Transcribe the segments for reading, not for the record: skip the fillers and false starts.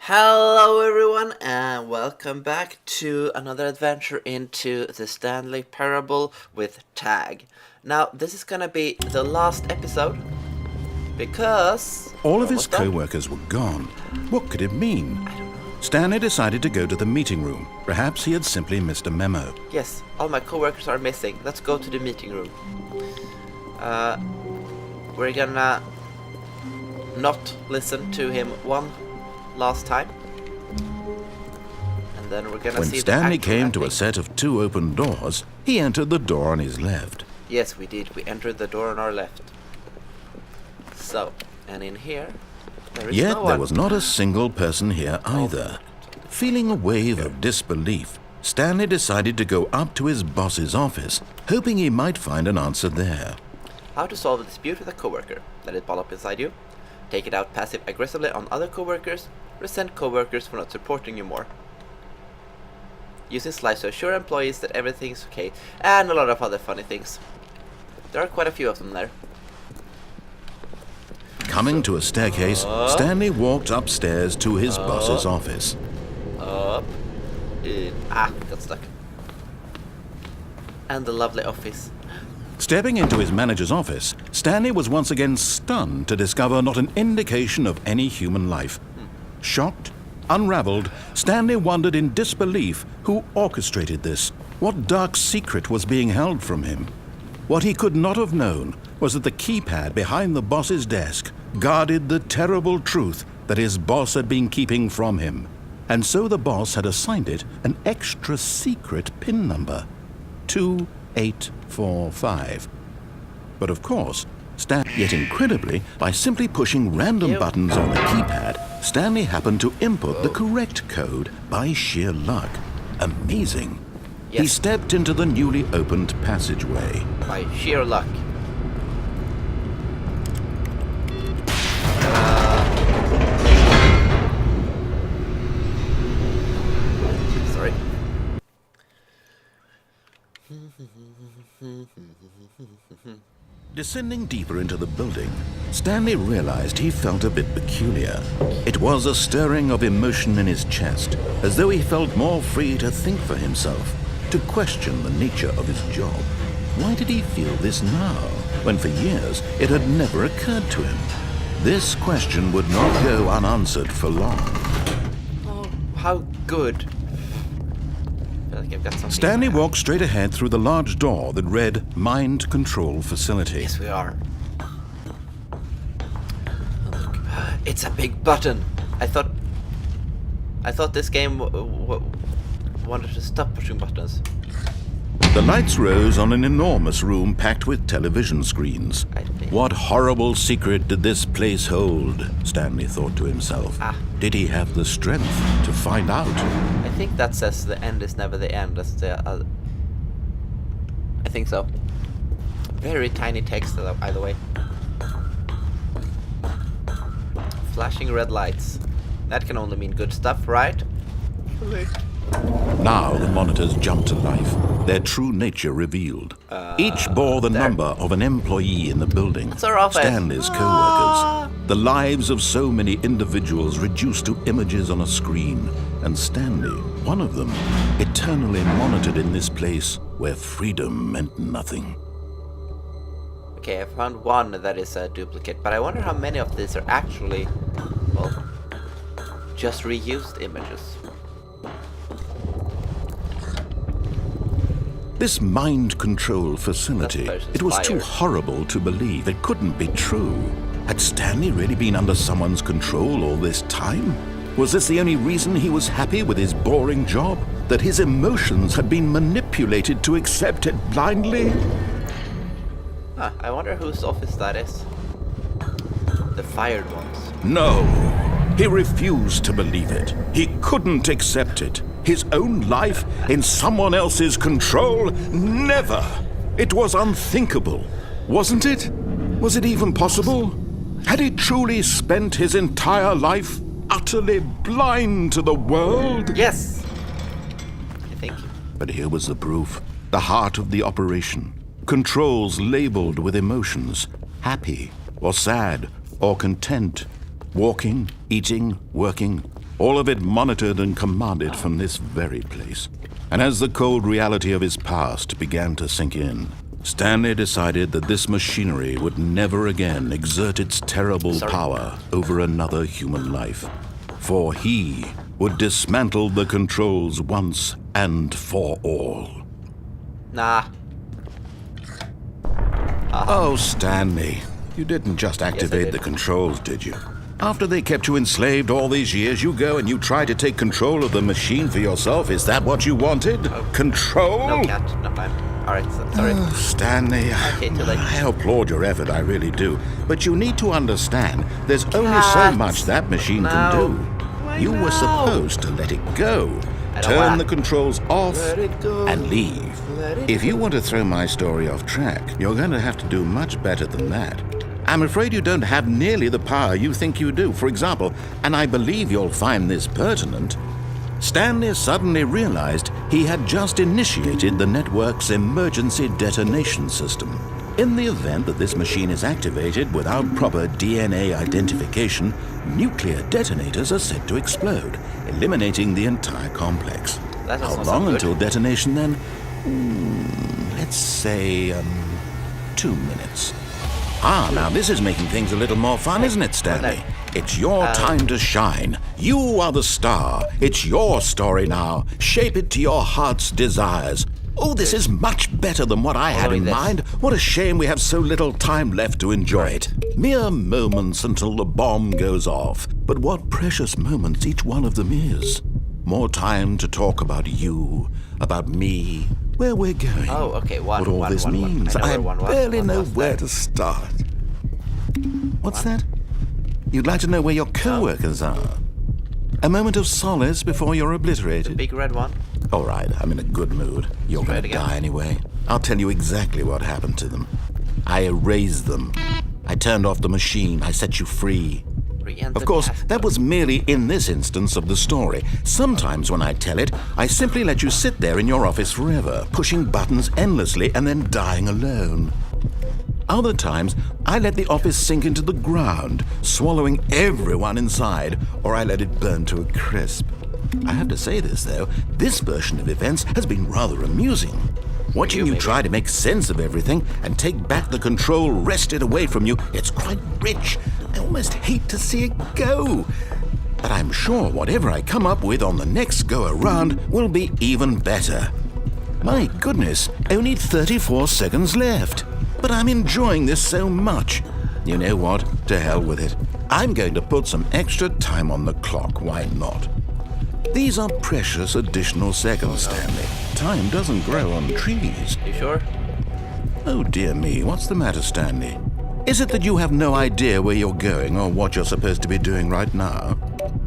Hello everyone and welcome back to another adventure into the Stanley Parable with Tag. Now this is gonna be the last episode because all of his co-workers were gone. What could it mean? I don't know. Stanley decided to go to the meeting room. Perhaps he had simply missed a memo. Yes, all my co-workers are missing. Let's go to the meeting room. We're gonna not listen to him one last time, and then we're gonna when see Stanley the came to a set of two open doors, he entered the door on his left. Yes, we did. We entered the door on our left. So, and in here, there is Yet no one. there was not a single person here either. Feeling a wave of disbelief, Stanley decided to go up to his boss's office, hoping he might find an answer there. How to solve a dispute with a coworker. Let it ball up inside you. Take it out passive-aggressively on other coworkers. Resent coworkers for not supporting you more. Using slides to assure employees that everything's okay, and a lot of other funny things. There are quite a few of them there. Coming to a staircase, Stanley walked upstairs to his boss's office. Up. Got stuck. And the lovely office. Stepping into his manager's office, Stanley was once again stunned to discover not an indication of any human life. Shocked, unraveled, Stanley wondered in disbelief who orchestrated this. What dark secret was being held from him? What he could not have known was that the keypad behind the boss's desk guarded the terrible truth that his boss had been keeping from him. And so the boss had assigned it an extra secret PIN number, 2845. But of course, yet incredibly, by simply pushing random buttons on the keypad, Stanley happened to input the correct code by sheer luck. Amazing. Yes. He stepped into the newly opened passageway. By sheer luck. Sorry. Descending deeper into the building, Stanley realized he felt a bit peculiar. It was a stirring of emotion in his chest, as though he felt more free to think for himself, to question the nature of his job. Why did he feel this now, when for years it had never occurred to him? This question would not go unanswered for long. Oh, how good. I feel like I've got something. Stanley walked straight ahead through the large door that read Mind Control Facility. Yes, we are. Oh, look. It's a big button. I thought this game wanted to stop pushing buttons. The lights rose on an enormous room packed with television screens. What horrible secret did this place hold? Stanley thought to himself. Did he have the strength to find out? I think that says the end is never the end. That's the I think so. Very tiny text, either way. Flashing red lights. That can only mean good stuff, right? Now the monitors jumped to life, their true nature revealed. Each bore the number of an employee in the building, It's our office. Stanley's co-workers. The lives of so many individuals reduced to images on a screen, and Stanley, one of them, eternally monitored in this place where freedom meant nothing. Okay, I found one that is a duplicate, but I wonder how many of these are actually, well, just reused images. This mind control facility, it was too horrible to believe. It couldn't be true. Had Stanley really been under someone's control all this time? Was this the only reason he was happy with his boring job? That his emotions had been manipulated to accept it blindly? I wonder whose office that is. The fired ones. No, he refused to believe it. He couldn't accept it. His own life in someone else's control? Never! It was unthinkable, wasn't it? Was it even possible? Had he truly spent his entire life utterly blind to the world? Yes! I think. But here was the proof, the heart of the operation. Controls labeled with emotions, happy or sad or content, walking, eating, working, all of it monitored and commanded from this very place. And as the cold reality of his past began to sink in, Stanley decided that this machinery would never again exert its terrible power over another human life. For he would dismantle the controls once and for all. Nah. Oh, Stanley, you didn't just activate the controls, did you? After they kept you enslaved all these years, you go and you try to take control of the machine for yourself. Is that what you wanted? Control? No, can't. No, I'm... Alright, sorry. Oh, Stanley, Okay, too late. I applaud your effort, I really do. But you need to understand, there's only so much that machine can do. You were supposed to let it go. Turn the controls off and leave. If you want to throw my story off track, you're going to have to do much better than that. I'm afraid you don't have nearly the power you think you do. For example, and I believe you'll find this pertinent, Stanley suddenly realized he had just initiated the network's emergency detonation system. In the event that this machine is activated without proper DNA identification, nuclear detonators are said to explode, eliminating the entire complex. How long until detonation then? Let's say, 2 minutes. Now this is making things a little more fun, isn't it, Stanley? It's your time to shine. You are the star. It's your story now. Shape it to your heart's desires. Oh, this is much better than what I had in mind. What a shame we have so little time left to enjoy it. Mere moments until the bomb goes off. But what precious moments each one of them is. More time to talk about you, about me, where we're going. Oh, okay, what all this means. I barely know where to start. What's that? You'd like to know where your co-workers are? A moment of solace before you're obliterated. The big red one. All right, I'm in a good mood. You're going to die anyway. I'll tell you exactly what happened to them. I erased them. I turned off the machine. I set you free. Of course, that was merely in this instance of the story. Sometimes when I tell it, I simply let you sit there in your office forever, pushing buttons endlessly and then dying alone. Other times, I let the office sink into the ground, swallowing everyone inside, or I let it burn to a crisp. I have to say this, though, this version of events has been rather amusing. Watching you try to make sense of everything and take back the control wrested away from you, it's quite rich. I almost hate to see it go. But I'm sure whatever I come up with on the next go-around will be even better. My goodness, only 34 seconds left. But I'm enjoying this so much. You know what? To hell with it. I'm going to put some extra time on the clock. Why not? These are precious additional seconds, Stanley. Time doesn't grow on trees. You sure? Oh dear me, what's the matter, Stanley? Is it that you have no idea where you're going or what you're supposed to be doing right now?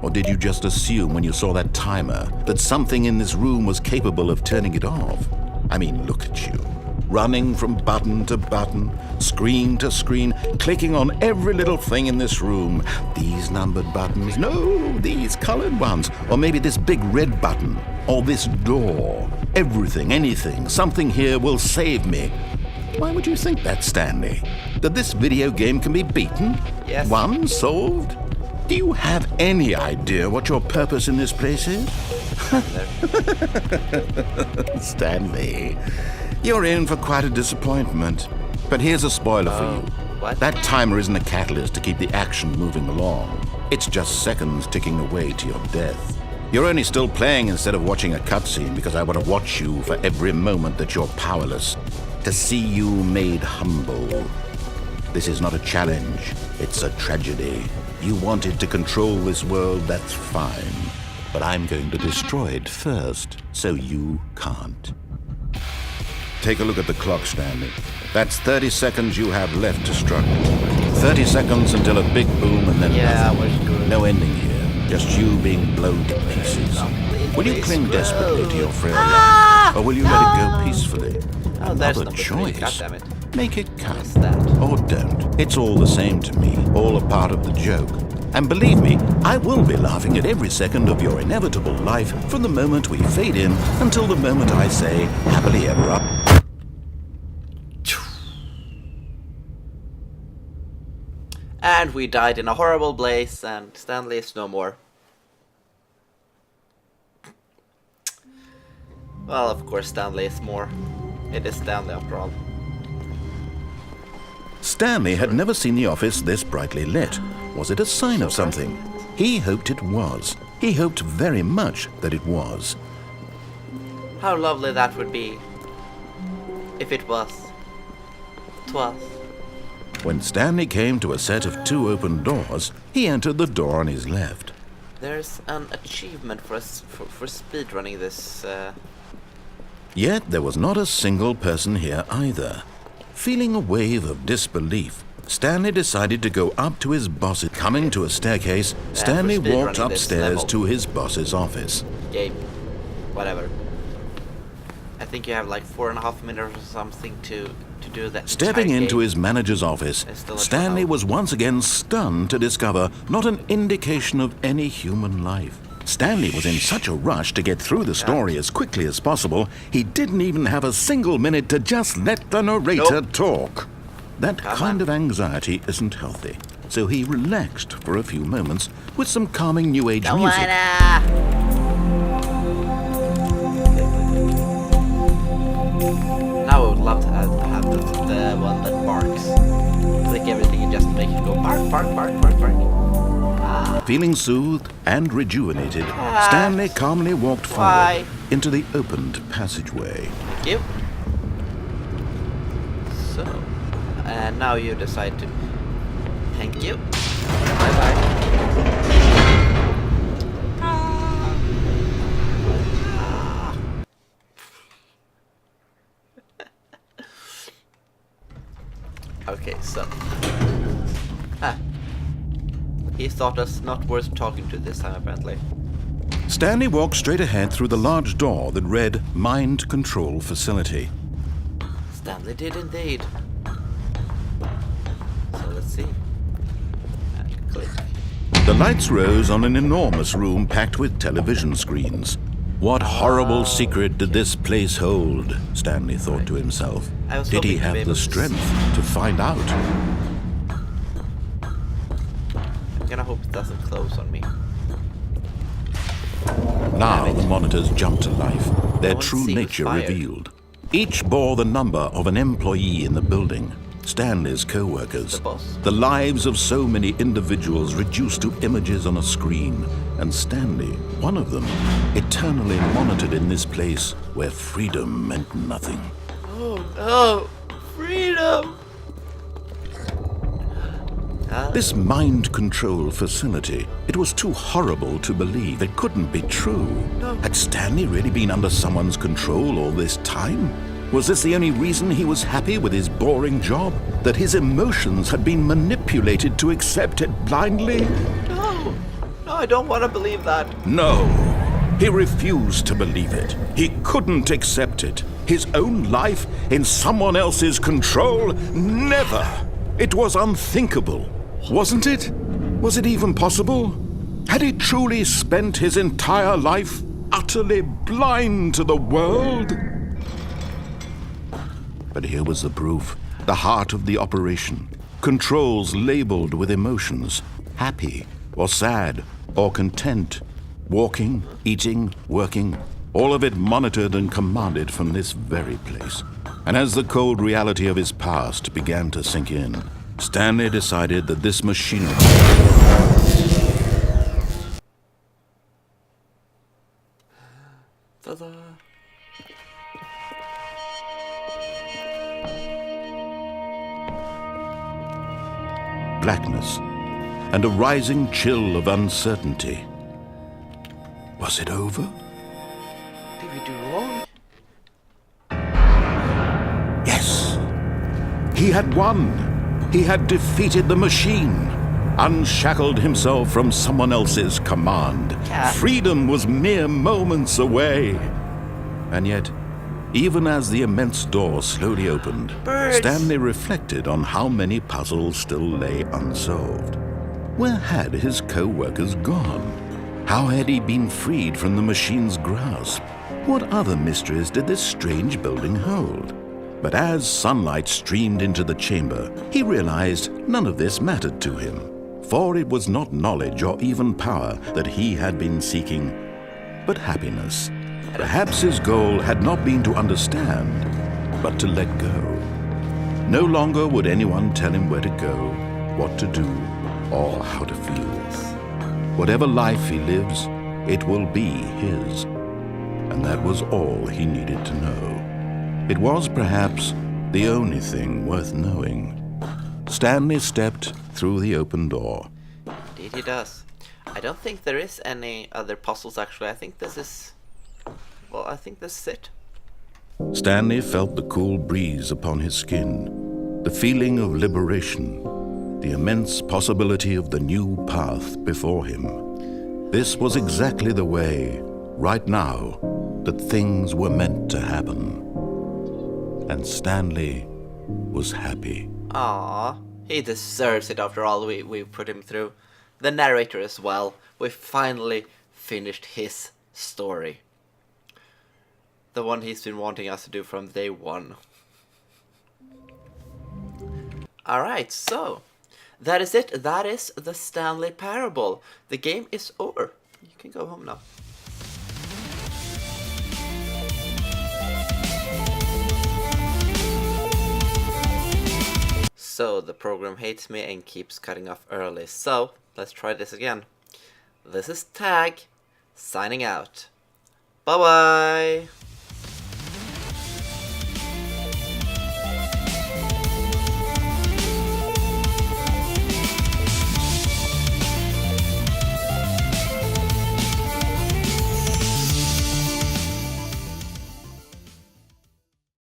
Or did you just assume when you saw that timer that something in this room was capable of turning it off? I mean, look at you. Running from button to button, screen to screen, clicking on every little thing in this room. These numbered buttons, no, these colored ones. Or maybe this big red button, or this door. Everything, anything, something here will save me. Why would you think that, Stanley? That this video game can be beaten? Yes. Won? Solved? Do you have any idea what your purpose in this place is? Stanley, you're in for quite a disappointment. But here's a spoiler for you. What? That timer isn't a catalyst to keep the action moving along. It's just seconds ticking away to your death. You're only still playing instead of watching a cutscene because I want to watch you for every moment that you're powerless. To see you made humble. This is not a challenge. It's a tragedy. You wanted to control this world, that's fine. But I'm going to destroy it first, so you can't. Take a look at the clock, Stanley. That's 30 seconds you have left to struggle. 30 seconds until a big boom and then nothing. No ending here. Just you being blown to pieces. Will you cling desperately to your frail life? Or will you let it go peacefully? Another choice. Make it count. Or don't. It's all the same to me. All a part of the joke. And believe me, I will be laughing at every second of your inevitable life from the moment we fade in until the moment I say, happily ever up. And we died in a horrible blaze, and Stanley is no more. Well, of course, Stanley is more. It is Stanley after all. Stanley had never seen the office this brightly lit. Was it a sign of something? He hoped it was. He hoped very much that it was. How lovely that would be if it was. 'Twas. When Stanley came to a set of 2 open doors, he entered the door on his left. There's an achievement for us for speedrunning this. Yet there was not a single person here either. Feeling a wave of disbelief, Stanley decided to go up to his boss. Coming to a staircase, Stanley walked upstairs to his boss's office. Game. Whatever. I think you have like 4.5 minutes or something to do that. Stepping into his manager's office, Stanley was once again stunned to discover not an indication of any human life. Stanley was in such a rush to get through the story as quickly as possible, he didn't even have a single minute to just let the narrator talk. That kind of anxiety isn't healthy, so he relaxed for a few moments with some calming new age music. Now I would love to have the one that barks. Click everything and just make it go bark, bark, bark, bark, bark. Feeling soothed and rejuvenated, Stanley calmly walked forward into the opened passageway. Thank you. So, and now you decide to... Thank you. Bye-bye. Okay, so... He thought us not worth talking to this time, apparently. Stanley walked straight ahead through the large door that read Mind Control Facility. Stanley did indeed. So let's see. And click. The lights rose on an enormous room packed with television screens. What horrible secret did this place hold? Stanley thought to himself. Did he have the strength to find out? I'm gonna hope it doesn't close on me. Now the monitors jumped to life, their true nature revealed. Each bore the number of an employee in the building, Stanley's co-workers, the lives of so many individuals reduced to images on a screen, and Stanley, one of them, eternally monitored in this place where freedom meant nothing. Oh, freedom! This mind control facility, it was too horrible to believe. It couldn't be true. No. Had Stanley really been under someone's control all this time? Was this the only reason he was happy with his boring job? That his emotions had been manipulated to accept it blindly? No, I don't want to believe that. No, he refused to believe it. He couldn't accept it. His own life in someone else's control? Never! It was unthinkable. Wasn't it? Was it even possible? Had he truly spent his entire life utterly blind to the world? But here was the proof. The heart of the operation. Controls labeled with emotions. Happy or sad or content. Walking, eating, working. All of it monitored and commanded from this very place. And as the cold reality of his past began to sink in, Stanley decided that this machinery... Ta-da. blackness and a rising chill of uncertainty. Was it over? Did we do wrong? Yes. He had won. He had defeated the machine, unshackled himself from someone else's command. Freedom was mere moments away. And yet, even as the immense door slowly opened, Stanley reflected on how many puzzles still lay unsolved. Where had his co-workers gone? How had he been freed from the machine's grasp? What other mysteries did this strange building hold? But as sunlight streamed into the chamber, he realized none of this mattered to him, for it was not knowledge or even power that he had been seeking, but happiness. Perhaps his goal had not been to understand, but to let go. No longer would anyone tell him where to go, what to do, or how to feel. Whatever life he lives, it will be his. And that was all he needed to know. It was perhaps the only thing worth knowing. Stanley stepped through the open door. Indeed he does. I don't think there is any other puzzles actually. I think this is... well, I think this is it. Stanley felt the cool breeze upon his skin, the feeling of liberation, the immense possibility of the new path before him. This was exactly the way, right now, that things were meant to happen. And Stanley was happy. Aww, he deserves it after all we put him through. The narrator as well. We finally finished his story. The one he's been wanting us to do from day one. Alright, so that is it. That is the Stanley Parable. The game is over. You can go home now. So the program hates me and keeps cutting off early. So let's try this again. This is Tag, signing out. Bye bye.